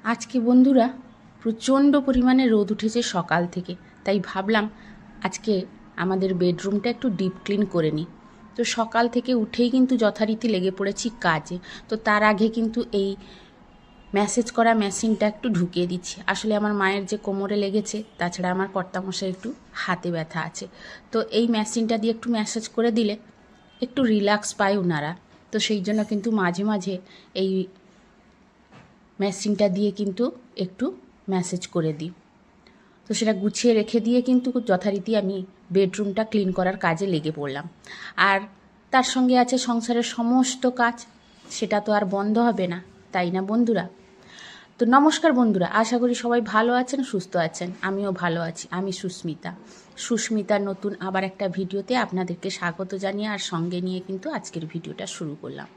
আজকে বন্ধুরা প্রচণ্ড পরিমাণে রোদ উঠেছে সকাল থেকে, তাই ভাবলাম আজকে আমাদের বেডরুমটা একটু ডিপ ক্লিন করে নিই। তো সকাল থেকে উঠেই কিন্তু যথারীতি লেগে পড়েছি কাজে। তো তার আগে কিন্তু এই ম্যাসেজ করা মেশিনটা একটু ঢুকিয়ে দিচ্ছি। আসলে আমার মায়ের যে কোমরে লেগেছে, তাছাড়া আমার কর্তামশাই একটু হাতে ব্যথা আছে, তো এই মেশিনটা দিয়ে একটু ম্যাসেজ করে দিলে একটু রিল্যাক্স পায় ওনারা। তো সেই জন্য কিন্তু মাঝে মাঝে এই মেশিনটা দিয়ে কিন্তু একটু ম্যাসেজ করে দিই। তো সেটা গুছিয়ে রেখে দিয়ে কিন্তু যথারীতি আমি বেডরুমটা ক্লিন করার কাজে লেগে পড়লাম। আর তার সঙ্গে আছে সংসারের সমস্ত কাজ, সেটা তো আর বন্ধ হবে না, তাই না বন্ধুরা? তো নমস্কার বন্ধুরা, আশা করি সবাই ভালো আছেন, সুস্থ আছেন। আমিও ভালো আছি। আমি সুস্মিতার নতুন আবার একটা ভিডিওতে আপনাদেরকে স্বাগত জানিয়ে আর সঙ্গে নিয়ে কিন্তু আজকের ভিডিওটা শুরু করলাম।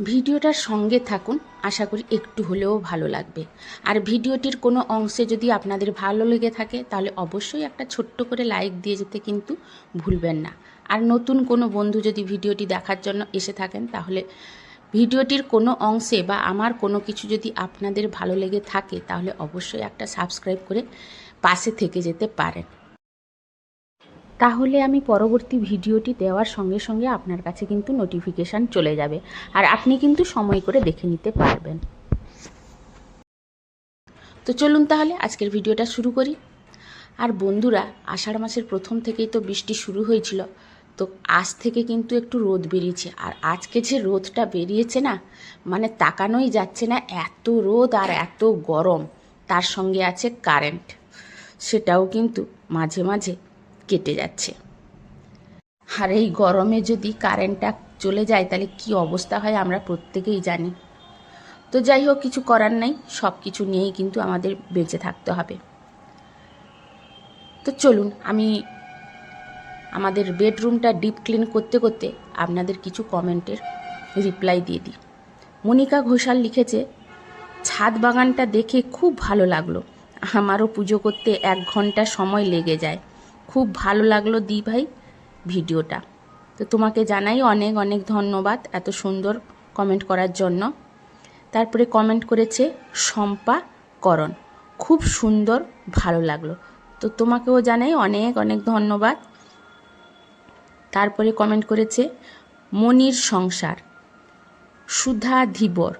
ভিডিওটার সঙ্গে থাকুন, আশা করি একটু হলেও ভালো লাগবে। আর ভিডিওটির কোনো অংশে যদি আপনাদের ভালো লেগে থাকে তাহলে অবশ্যই একটা ছোট্ট করে লাইক দিয়ে যেতে কিন্তু ভুলবেন না। আর নতুন কোনো বন্ধু যদি ভিডিওটি দেখার জন্য এসে থাকেন, তাহলে ভিডিওটির কোনো অংশে বা আমার কোনো কিছু যদি আপনাদের ভালো লেগে থাকে তাহলে অবশ্যই একটা সাবস্ক্রাইব করে পাশে থেকে যেতে পারেন। তাহলে আমি পরবর্তী ভিডিওটি দেওয়ার সঙ্গে সঙ্গে আপনার কাছে কিন্তু নোটিফিকেশান চলে যাবে, আর আপনি কিন্তু সময় করে দেখে নিতে পারবেন। তো চলুন তাহলে আজকের ভিডিওটা শুরু করি। আর বন্ধুরা, আষাঢ় মাসের প্রথম থেকেই তো বৃষ্টি শুরু হয়েছিল, তো আজ থেকে কিন্তু একটু রোদ বেরিয়েছে। আর আজকে যে রোদটা বেরিয়েছে না, মানে তাকানোই যাচ্ছে না, এত রোদ আর এত গরম। তার সঙ্গে আছে কারেন্ট, সেটাও কিন্তু মাঝে মাঝে কেটে যাচ্ছে। আর এই গরমে যদি কারেন্টটা চলে যায় তাহলে কি অবস্থা হয় আমরা প্রত্যেকেই জানি। তো যাই হোক, কিছু করার নাই, সব কিছু নিয়েই কিন্তু আমাদের বেঁচে থাকতে হবে। তো চলুন আমি আমাদের বেডরুমটা ডিপ ক্লিন করতে করতে আপনাদের কিছু কমেন্টের রিপ্লাই দিয়ে দিই। মনিকা ঘোষাল লিখেছে, ছাদ বাগানটা দেখে খুব ভালো লাগলো, আমারও পুজো করতে 1 ঘন্টা সময় লেগে যায়। খুব ভালো লাগলো দি ভাই ভিডিওটা। তো তোমাকে জানাই অনেক অনেক ধন্যবাদ এত সুন্দর কমেন্ট করার জন্য। তারপরে কমেন্ট করেছে শম্পা করণ, খুব সুন্দর, ভালো লাগলো। তো তোমাকেও জানাই অনেক অনেক ধন্যবাদ। তারপরে কমেন্ট করেছে মনির সংসার, Sudha Dhibar,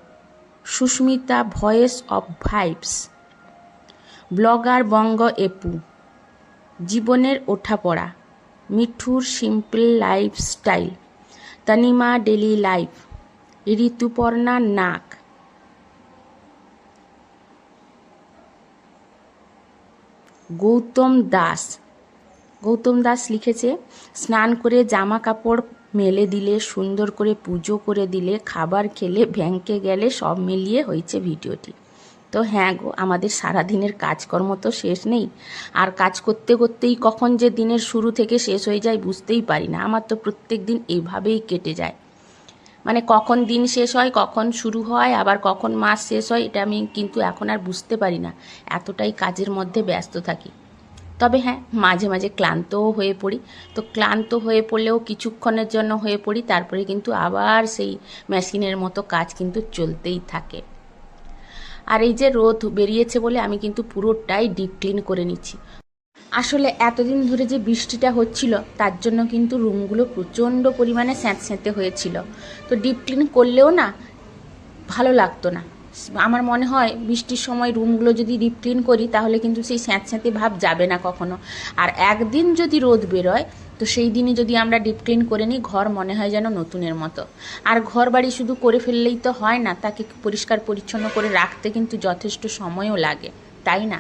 Susmita voice of vibes, blogger Banga Epu, জীবনের ওঠাপড়া, মিঠুর simple lifestyle, Tanima daily life, Rituparna নাক, গৌতম দাস লিখেছে, স্নান করে জামা কাপড় মেলে দিলে, সুন্দর করে পুজো করে দিলে, খাবার খেলে, ব্যাংকে গেলে, সব মিলিয়ে হয়েছে ভিডিওটি। তো হ্যাঁ গো, আমাদের সারাদিনের কাজকর্ম তো শেষ নেই, আর কাজ করতে করতেই কখন যে দিনের শুরু থেকে শেষ হয়ে যায় বুঝতেই পারি না। আমার তো প্রত্যেক দিন এইভাবেই কেটে যায়, মানে কখন দিন শেষ হয়, কখন শুরু হয়, আবার কখন মাস শেষ হয়, এটা আমি কিন্তু এখন আর বুঝতে পারি না, এতটাই কাজের মধ্যে ব্যস্ত থাকি। তবে হ্যাঁ, মাঝে মাঝে ক্লান্তও হয়ে পড়ি। তো ক্লান্ত হয়ে পড়লেও কিছুক্ষণের জন্য হয়ে পড়ি, তারপরে কিন্তু আবার সেই মেশিনের মতো কাজ কিন্তু চলতেই থাকে। আর এই যে রোদ বেরিয়েছে বলে আমি কিন্তু পুরোটাই ডিপ ক্লিন করে নিচ্ছি। আসলে এতদিন ধরে যে বৃষ্টিটা হচ্ছিল তার জন্য কিন্তু রুমগুলো প্রচণ্ড পরিমাণে স্যাঁতস্যাঁতে হয়েছিল। তো ডিপ ক্লিন করলেও না ভালো লাগতো না। আমার মনে হয় বৃষ্টির সময় রুমগুলো যদি ডিপ ক্লিন করি তাহলে কিন্তু সেই স্যাঁতস্যাঁতে ভাব যাবে না কখনো। আর একদিন যদি রোদ বেরোয়, তো সেই দিনই যদি আমরা ডিপ ক্লিন করে নিই, ঘর মনে হয় যেন নতুনের মতো। আর ঘর বাড়ি শুধু করে ফেললেই তো হয় না, তাকে পরিষ্কার পরিচ্ছন্ন করে রাখতে কিন্তু যথেষ্ট সময়ও লাগে, তাই না?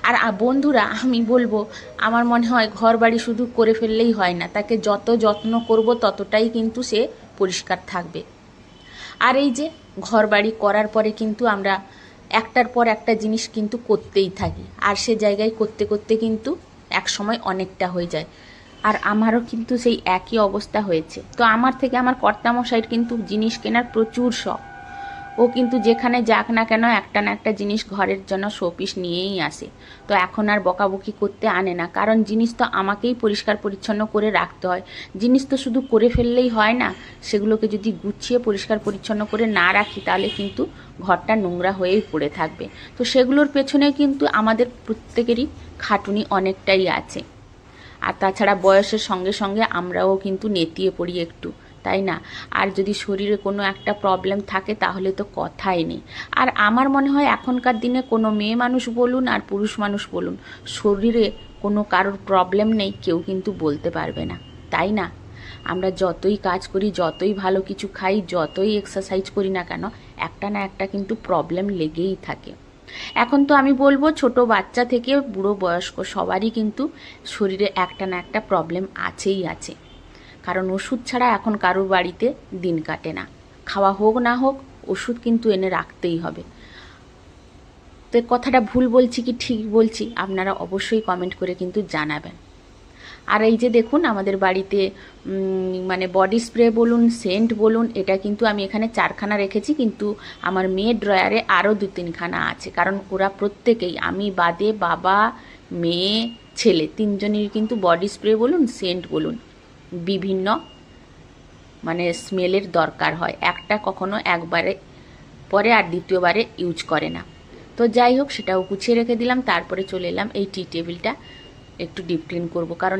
আর বন্ধুরা, আমি বলবো, আমার মনে হয় ঘর বাড়ি শুধু করে ফেললেই হয় না, তাকে যত যত্ন করব ততটাই কিন্তু সে পরিষ্কার থাকবে। আর এই যে ঘর বাড়ি করার পরে কিন্তু আমরা একটার পর একটা জিনিস কিন্তু করতেই থাকি, আর সে জায়গায় করতে করতে কিন্তু এক সময় অনেকটা হয়ে যায়। আর আমারও কিন্তু সেই একই অবস্থা হয়েছে। তো আমার থেকে আমার কর্তামশাইয়ের কিন্তু জিনিস কেনার প্রচুর শখ, ও কিন্তু যেখানে যাক না কেন একটা না একটা জিনিস ঘরের জন্য শোপিস নিয়েই আসে। তো এখন আর বকাবকি করতে আনে না, কারণ জিনিস তো আমাকেই পরিষ্কার পরিচ্ছন্ন করে রাখতে হয়। জিনিস তো শুধু করে ফেললেই হয় না, সেগুলোকে যদি গুছিয়ে পরিষ্কার পরিচ্ছন্ন করে না রাখি তাহলে কিন্তু ঘরটা নোংরা হয়েই পড়ে থাকবে। তো সেগুলোর পেছনে কিন্তু আমাদের প্রত্যেকেরই খাটুনি অনেকটাই আছে। আর তাছাড়া বয়সের সঙ্গে সঙ্গে আমরাও কিন্তু নেতিয়ে পড়ি একটু, তাই না? আর যদি শরীরে কোনো একটা প্রবলেম থাকে তাহলে তো কথাই নেই। আর আমার মনে হয় এখনকার দিনে কোনো মেয়ে মানুষ বলুন আর পুরুষ মানুষ বলুন, শরীরে কোনো কারোর প্রবলেম নেই কেউ কিন্তু বলতে পারবে না, তাই না? আমরা যতই কাজ করি, যতই ভালো কিছু খাই, যতই এক্সারসাইজ করি না কেন, একটা না একটা কিন্তু প্রবলেম লেগেই থাকে। এখন তো আমি বলবো ছোট বাচ্চা থেকে বুড়ো বয়স্ক সবারই কিন্তু শরীরে একটা না একটা প্রবলেম আছেই আছে। কারণ ওষুধ ছাড়া এখন কারোর বাড়িতে দিন কাটে না। খাওয়া হোক না হোক ওষুধ কিন্তু এনে রাখতেই হবে। তো কথাটা ভুল বলছি কি ঠিক বলছি আপনারা অবশ্যই কমেন্ট করে কিন্তু জানাবেন। আর এই যে দেখুন আমাদের বাড়িতে মানে বডি স্প্রে বলুন, সেন্ট বলুন, এটা কিন্তু আমি এখানে 4খানা রেখেছি, কিন্তু আমার মেয়ের ড্রয়ারে আরও 2-3খানা আছে। কারণ ওরা প্রত্যেকেই, আমি বাদে বাবা, মেয়ে, ছেলে, 3জনেরই কিন্তু বডি স্প্রে বলুন, সেন্ট বলুন, বিভিন্ন মানে স্মেলের দরকার হয়। একটা কখনো একবারে পরে আর দ্বিতীয়বারে ইউজ করে না। তো যাই হোক, সেটাও গুছিয়ে রেখে দিলাম। তারপরে চলে এলাম এই টি টেবিলটা একটু ডিপ ক্লিন করবো, কারণ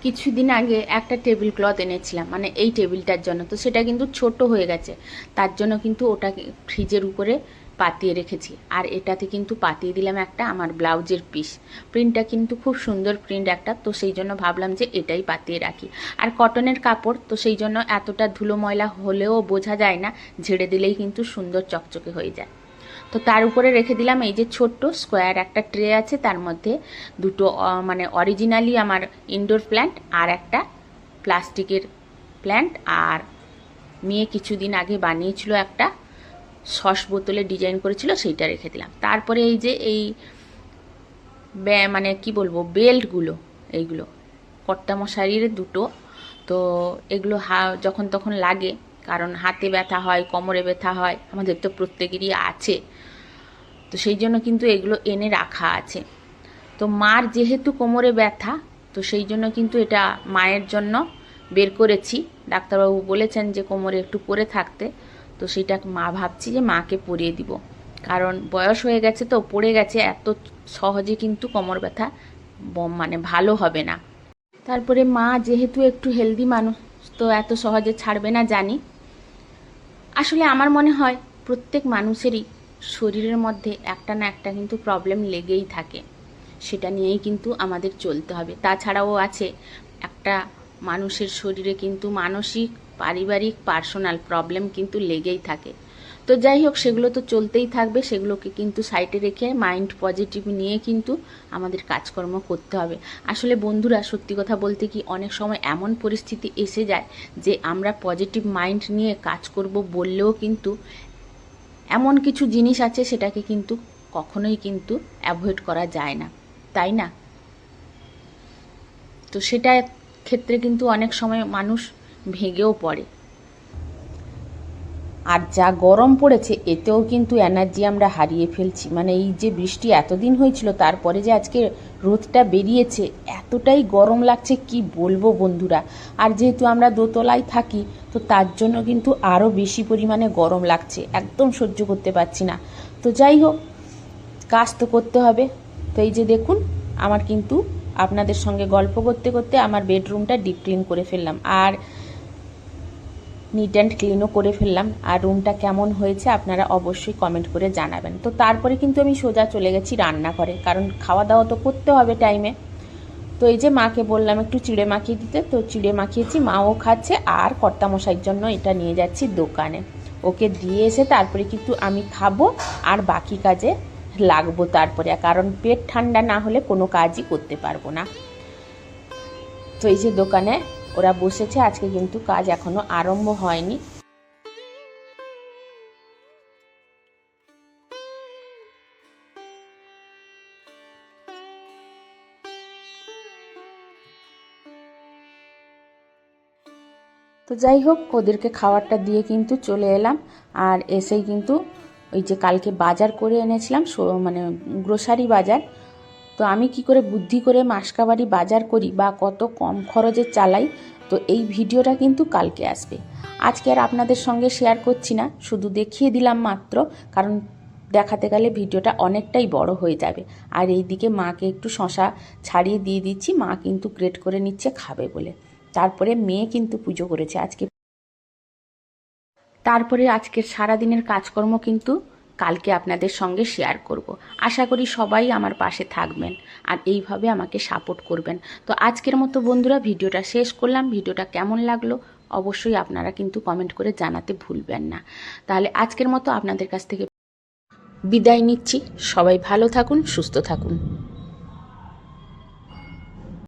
কিছুদিন আগে একটা টেবিল ক্লথ এনেছিলাম মানে এই টেবিলটার জন্য, তো সেটা কিন্তু ছোট হয়ে গেছে। তার জন্য কিন্তু ওটাকে ফ্রিজের উপরে পাতিয়ে রেখেছি। আর এটাতে কিন্তু পাতিয়ে দিলাম একটা আমার ব্লাউজের পিস। প্রিন্টটা কিন্তু খুব সুন্দর প্রিন্ট একটা, তো সেই জন্য ভাবলাম যে এটাই পাতিয়ে রাখি। আর কটনের কাপড়, তো সেই জন্য এতটা ধুলো ময়লা হলেও বোঝা যায় না, ঝেড়ে দিলেই কিন্তু সুন্দর চকচকে হয়ে যায়। তো তার উপরে রেখে দিলাম এই যে ছোট্ট স্কোয়ার একটা ট্রে আছে, তার মধ্যে দুটো মানে অরিজিনালি আমার ইনডোর প্ল্যান্ট আর একটা প্লাস্টিকের প্ল্যান্ট। আর মেয়ে কিছুদিন আগে বানিয়েছিল একটা সস বোতলে ডিজাইন করেছিল, সেইটা রেখে দিলাম। তারপরে এই যে এই মানে কি বলবো বেল্টগুলো, এইগুলো কর্তামশারির দুটো। তো এগুলো যখন তখন লাগে, কারণ হাতে ব্যথা হয়, কোমরে ব্যথা হয়, আমাদের তো প্রত্যেকেরই আছে। তো সেই জন্য কিন্তু এগুলো এনে রাখা আছে। তো মার যেহেতু কোমরে ব্যথা, তো সেই জন্য কিন্তু এটা মায়ের জন্য বের করেছি। ডাক্তারবাবু বলেছেন যে কোমরে একটু পরে থাকতে, তো সেটা মা ভাবছি যে মাকে পরিয়ে দিব। কারণ বয়স হয়ে গেছে তো, পড়ে গেছে, এত সহজে কিন্তু কোমর ব্যথা মানে ভালো হবে না। তারপরে মা যেহেতু একটু হেলদি মানুষ, তো এত সহজে ছাড়বে না জানি। আসলে আমার মনে হয় প্রত্যেক মানুষেরই শরীরের মধ্যে একটা না একটা কিন্তু প্রবলেম লেগেই থাকে, সেটা নিয়েই কিন্তু আমাদের চলতে হবে। তাছাড়াও আছে একটা মানুষের শরীরে কিন্তু মানসিক, পারিবারিক, পার্সোনাল প্রবলেম কিন্তু লেগেই থাকে। তো যাই হোক, সেগুলো তো চলতেই থাকবে, সেগুলোকে কিন্তু সাইডে রেখে মাইন্ড পজিটিভ নিয়ে কিন্তু আমাদের কাজকর্ম করতে হবে। আসলে বন্ধুরা, সত্যি কথা বলতে কি, অনেক সময় এমন পরিস্থিতি এসে যায় যে আমরা পজিটিভ মাইন্ড নিয়ে কাজ করব বললেও কিন্তু এমন কিছু জিনিস আছে সেটাকে কিন্তু কখনোই কিন্তু অ্যাভয়েড করা যায় না, তাই না? তো সেটা ক্ষেত্রে কিন্তু অনেক সময় মানুষ ভেঙেও পড়ে। আর যা গরম পড়েছে এতেও কিন্তু এনার্জি আমরা হারিয়ে ফেলছি। মানে এই যে বৃষ্টি এতদিন হয়েছিল, তারপরে যে আজকে রোদটা বেরিয়েছে, এতটাই গরম লাগছে কি বলবো বন্ধুরা। আর যেহেতু আমরা দোতলায় থাকি, তো তার জন্য কিন্তু আরও বেশি পরিমাণে গরম লাগছে, একদম সহ্য করতে পারছি না। তো যাই হোক, কাজ তো করতে হবে। তো এই যে দেখুন, আমার কিন্তু আপনাদের সঙ্গে গল্প করতে করতে আমার বেডরুমটা ডিপ ক্লিন করে ফেললাম, আর নিট অ্যান্ড ক্লিনও করে ফেললাম। আর রুমটা কেমন হয়েছে আপনারা অবশ্যই কমেন্ট করে জানাবেন। তো তারপরে কিন্তু আমি সোজা চলে গেছি রান্নাঘরে, কারণ খাওয়া দাওয়া তো করতে হবে টাইমে। তো এই যে মাকে বললাম একটু চিড়ে মাখিয়ে দিতে, তো চিড়ে মাখিয়েছি, মাও খাচ্ছে। আর কর্তামশাইয়ের জন্য এটা নিয়ে যাচ্ছি দোকানে, ওকে দিয়ে এসে তারপরে কিন্তু আমি খাবো আর বাকি কাজে লাগবো তারপরে, কারণ পেট ঠান্ডা না হলে কোনো কাজই করতে পারবো না। তো এই যে দোকানে ওরা বসেছে, আজকে কিন্তু কাজ এখনো আরম্ভ হয়নি। তো যাই হোক, ওদেরকে খাবারটা দিয়ে কিন্তু চলে এলাম। আর এসেই কিন্তু ওই যে কালকে বাজার করে এনেছিলাম, মানে গ্রোসারি বাজার, তো আমি কি করে বুদ্ধি করে মাসকাবারি বাজার করি বা কত কম খরচে চালাই, তো এই ভিডিওটা কিন্তু কালকে আসবে। আজকে আর আপনাদের সঙ্গে শেয়ার করছি না, শুধু দেখিয়ে দিলাম মাত্র, কারণ দেখাতে গেলে ভিডিওটা অনেকটাই বড় হয়ে যাবে। আর এই দিকে মাকে একটু শশা ছাড়িয়ে দিয়ে দিচ্ছি, মা কিন্তু গ্রেট করে নিচ্ছে খাবে বলে। তারপরে মেয়ে কিন্তু পুজো করেছে আজকে। তারপরে আজকের সারাদিনের কাজকর্ম কিন্তু কালকে আপনাদের সঙ্গে শেয়ার করব। আশা করি সবাই আমার পাশে থাকবেন আর এইভাবে আমাকে সাপোর্ট করবেন। তো আজকের মতো বন্ধুরা ভিডিওটা শেষ করলাম। ভিডিওটা কেমন লাগলো অবশ্যই আপনারা কিন্তু কমেন্ট করে জানাতে ভুলবেন না। তাহলে আজকের মতো আপনাদের কাছ থেকে বিদায় নিচ্ছি। সবাই ভালো থাকুন, সুস্থ থাকুন।